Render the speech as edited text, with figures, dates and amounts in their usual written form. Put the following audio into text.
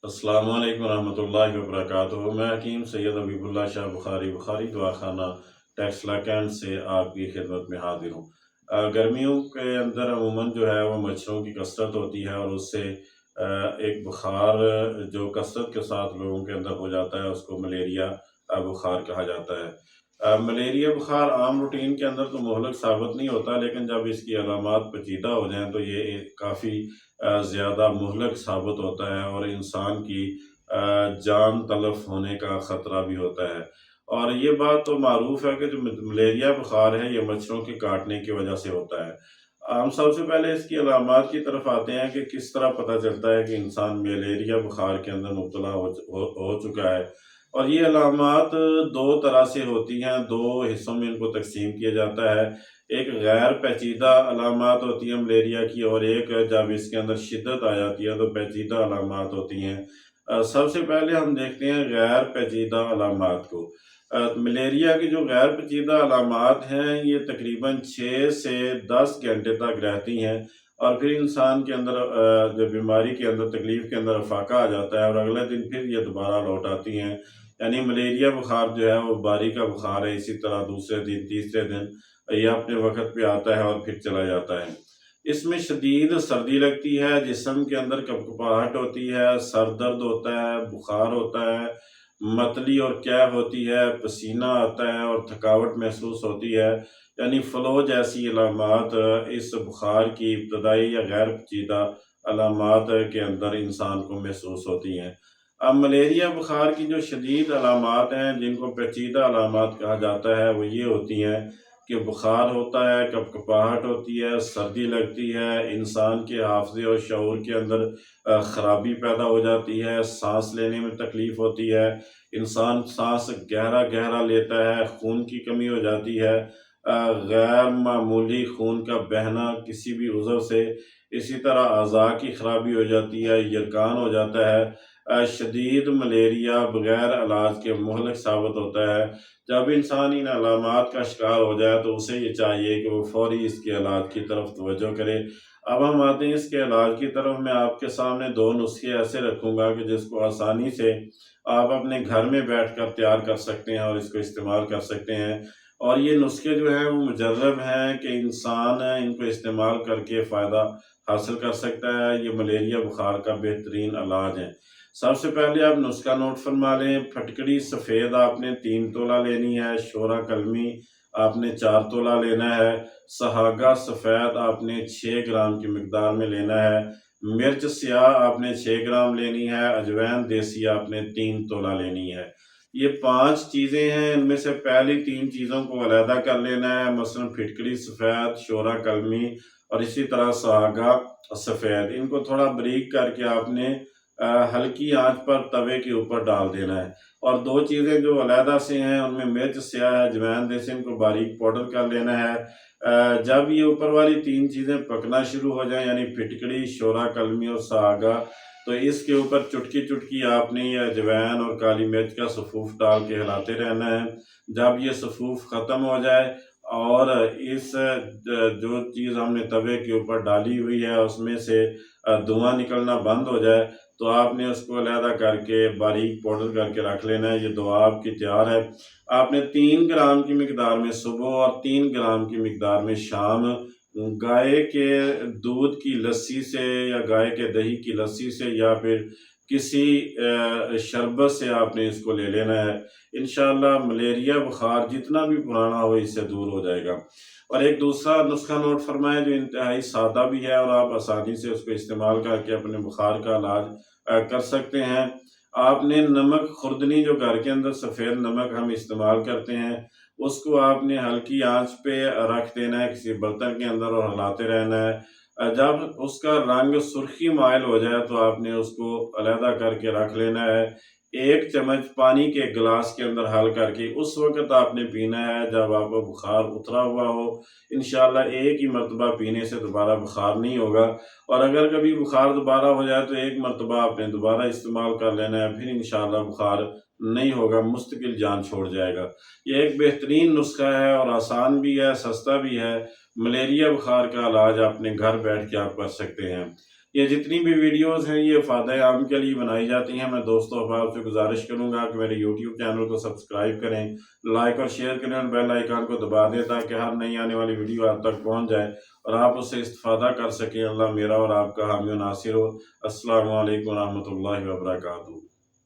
السلام علیکم ورحمۃ اللہ وبرکاتہ۔ میں حکیم سید حبیب اللہ شاہ بخاری دعا خانہ ٹیکسلا کینٹ سے آپ کی خدمت میں حاضر ہوں۔ گرمیوں کے اندر عموماً جو ہے وہ مچھروں کی کثرت ہوتی ہے، اور اس سے ایک بخار جو کثرت کے ساتھ لوگوں کے اندر ہو جاتا ہے، اس کو ملیریا بخار کہا جاتا ہے۔ ملیریا بخار عام روٹین کے اندر تو مہلک ثابت نہیں ہوتا، لیکن جب اس کی علامات پیچیدہ ہو جائیں تو یہ کافی زیادہ مہلک ثابت ہوتا ہے، اور انسان کی جان تلف ہونے کا خطرہ بھی ہوتا ہے۔ اور یہ بات تو معروف ہے کہ جو ملیریا بخار ہے یہ مچھروں کے کاٹنے کی وجہ سے ہوتا ہے۔ ہم سب سے پہلے اس کی علامات کی طرف آتے ہیں کہ کس طرح پتہ چلتا ہے کہ انسان ملیریا بخار کے اندر مبتلا ہو چکا ہے۔ اور یہ علامات دو طرح سے ہوتی ہیں، دو حصوں میں ان کو تقسیم کیا جاتا ہے۔ ایک غیر پیچیدہ علامات ہوتی ہیں ملیریا کی، اور ایک جب اس کے اندر شدت آ جاتی ہے تو پیچیدہ علامات ہوتی ہیں۔ سب سے پہلے ہم دیکھتے ہیں غیر پیچیدہ علامات کو۔ ملیریا کی جو غیر پیچیدہ علامات ہیں یہ تقریباً 6 سے 10 گھنٹے تک رہتی ہیں، اور پھر انسان کے اندر جو بیماری کے اندر تکلیف کے اندر افاقہ آ جاتا ہے، اور اگلے دن پھر یہ دوبارہ لوٹ آتی ہیں۔ یعنی ملیریا بخار جو ہے وہ باری کا بخار ہے، اسی طرح دوسرے دن تیسرے دن یہ اپنے وقت پہ آتا ہے اور پھر چلا جاتا ہے۔ اس میں شدید سردی لگتی ہے، جسم کے اندر کپکپاہٹ ہوتی ہے، سر درد ہوتا ہے، بخار ہوتا ہے، متلی اور قے ہوتی ہے، پسینہ آتا ہے اور تھکاوٹ محسوس ہوتی ہے۔ یعنی فلو جیسی علامات اس بخار کی ابتدائی یا غیر پیچیدہ علامات کے اندر انسان کو محسوس ہوتی ہیں۔ اب ملیریا بخار کی جو شدید علامات ہیں جن کو پیچیدہ علامات کہا جاتا ہے، وہ یہ ہوتی ہیں کہ بخار ہوتا ہے، کپکپاہٹ ہوتی ہے، سردی لگتی ہے، انسان کے حافظے اور شعور کے اندر خرابی پیدا ہو جاتی ہے، سانس لینے میں تکلیف ہوتی ہے، انسان سانس گہرا گہرا لیتا ہے، خون کی کمی ہو جاتی ہے، غیر معمولی خون کا بہنا کسی بھی عضو سے، اسی طرح اعضاء کی خرابی ہو جاتی ہے، یرقان ہو جاتا ہے۔ شدید ملیریا بغیر علاج کے مہلک ثابت ہوتا ہے۔ جب انسان ان علامات کا شکار ہو جائے تو اسے یہ چاہیے کہ وہ فوری اس کے علاج کی طرف توجہ کرے۔ اب ہم آتے ہیں اس کے علاج کی طرف۔ میں آپ کے سامنے دو نسخے ایسے رکھوں گا کہ جس کو آسانی سے آپ اپنے گھر میں بیٹھ کر تیار کر سکتے ہیں اور اس کو استعمال کر سکتے ہیں، اور یہ نسخے جو ہیں وہ مجرب ہیں کہ انسان ان کو استعمال کر کے فائدہ حاصل کر سکتا ہے۔ یہ ملیریا بخار کا بہترین علاج ہے۔ سب سے پہلے آپ نسخہ نوٹ فرما لیں۔ پھٹکڑی سفید آپ نے 3 تولہ لینی ہے، شورا کلمی آپ نے 4 تولہ لینا ہے، سہاگا سفید آپ نے 6 گرام کی مقدار میں لینا ہے، مرچ سیاہ آپ نے 6 گرام لینی ہے، اجوین دیسی آپ نے 3 تولہ لینی ہے۔ یہ 5 چیزیں ہیں، ان میں سے پہلی 3 چیزوں کو علیحدہ کر لینا ہے، مثلا پھٹکڑی سفید، شورا کلمی اور اسی طرح سہاگا سفید۔ ان کو تھوڑا بریک کر کے آپ نے ہلکی آنچ پر توے کے اوپر ڈال دینا ہے، اور 2 چیزیں جو علیحدہ سے ہیں ان میں مرچ سیاہ ہے، اجوین دیسی، ان کو باریک پاؤڈر کر لینا ہے۔ جب یہ اوپر والی 3 چیزیں پکنا شروع ہو جائیں، یعنی پھٹکڑی، شورا کلمی اور سہاگا، تو اس کے اوپر چٹکی چٹکی آپ نے یہ اجوین اور کالی مرچ کا سفوف ڈال کے ہلاتے رہنا ہے۔ جب یہ سفوف ختم ہو جائے اور اس جو چیز ہم نے توے کے اوپر ڈالی ہوئی ہے اس میں سے دھواں نکلنا بند ہو جائے تو آپ نے اس کو علیحدہ کر کے باریک پاؤڈر کر کے رکھ لینا ہے۔ یہ دوا آپ کی تیار ہے۔ آپ نے 3 گرام کی مقدار میں صبح اور 3 گرام کی مقدار میں شام گائے کے دودھ کی لسی سے یا گائے کے دہی کی لسی سے یا پھر کسی شربت سے آپ نے اس کو لے لینا ہے۔ انشاءاللہ ملیریا بخار جتنا بھی پرانا ہو اس سے دور ہو جائے گا۔ اور ایک دوسرا نسخہ نوٹ فرمائیں جو انتہائی سادہ بھی ہے اور آپ آسانی سے اس کو استعمال کر کے اپنے بخار کا علاج کر سکتے ہیں۔ آپ نے نمک خوردنی جو گھر کے اندر سفید نمک ہم استعمال کرتے ہیں اس کو آپ نے ہلکی آنچ پہ رکھ دینا ہے کسی برتن کے اندر اور ہلاتے رہنا ہے۔ جب اس کا رنگ سرخی مائل ہو جائے تو آپ نے اس کو علیحدہ کر کے رکھ لینا ہے۔ 1 چمچ پانی کے گلاس کے اندر حل کر کے اس وقت آپ نے پینا ہے جب آپ کو بخار اترا ہوا ہو۔ انشاءاللہ ایک ہی مرتبہ پینے سے دوبارہ بخار نہیں ہوگا، اور اگر کبھی بخار دوبارہ ہو جائے تو ایک مرتبہ آپ نے دوبارہ استعمال کر لینا ہے، پھر انشاءاللہ بخار نہیں ہوگا، مستقل جان چھوڑ جائے گا۔ یہ ایک بہترین نسخہ ہے اور آسان بھی ہے، سستا بھی ہے۔ ملیریا بخار کا علاج اپنے گھر بیٹھ کے آپ کر سکتے ہیں۔ یہ جتنی بھی ویڈیوز ہیں یہ فائدہ عام کے لیے بنائی جاتی ہیں۔ میں دوستوں احباب سے گزارش کروں گا کہ میرے یوٹیوب چینل کو سبسکرائب کریں، لائک اور شیئر کریں اور بیل آئیکن کو دبا دیں تاکہ ہر نئی آنے والی ویڈیو آپ تک پہنچ جائے اور آپ اس سے استفادہ کر سکیں۔ اللہ میرا اور آپ کا حامی و ناصر ہو۔ السلام علیکم ورحمۃ اللہ وبرکاتہ۔